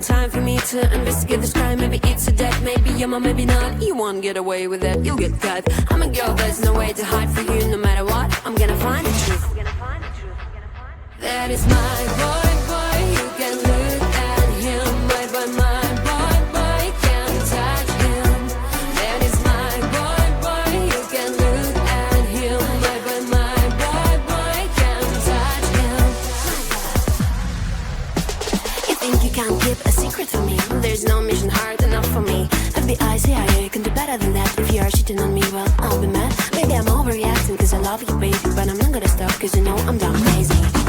some time for me to investigate this crime. Maybe it's a death, maybe you're mine, maybe not. You won't get away with it, you'll get caught. I'm a girl, there's no way to hide for you. No matter what, I'm gonna find the truth. That is my boy, boy. You can look at him, my boy, my boy, boy. Can't touch him. That is my boy, boy. You can look at him, my boy, my boy, boy. Can't touch him. You think you can't keep a secret from me? There's no mission hard enough for me. FBI, CIA, you can do better than that. If you are cheating on me, well, I'll be mad. Maybe I'm overreacting cause I love you, baby, but I'm not gonna stop cause you know I'm done crazy.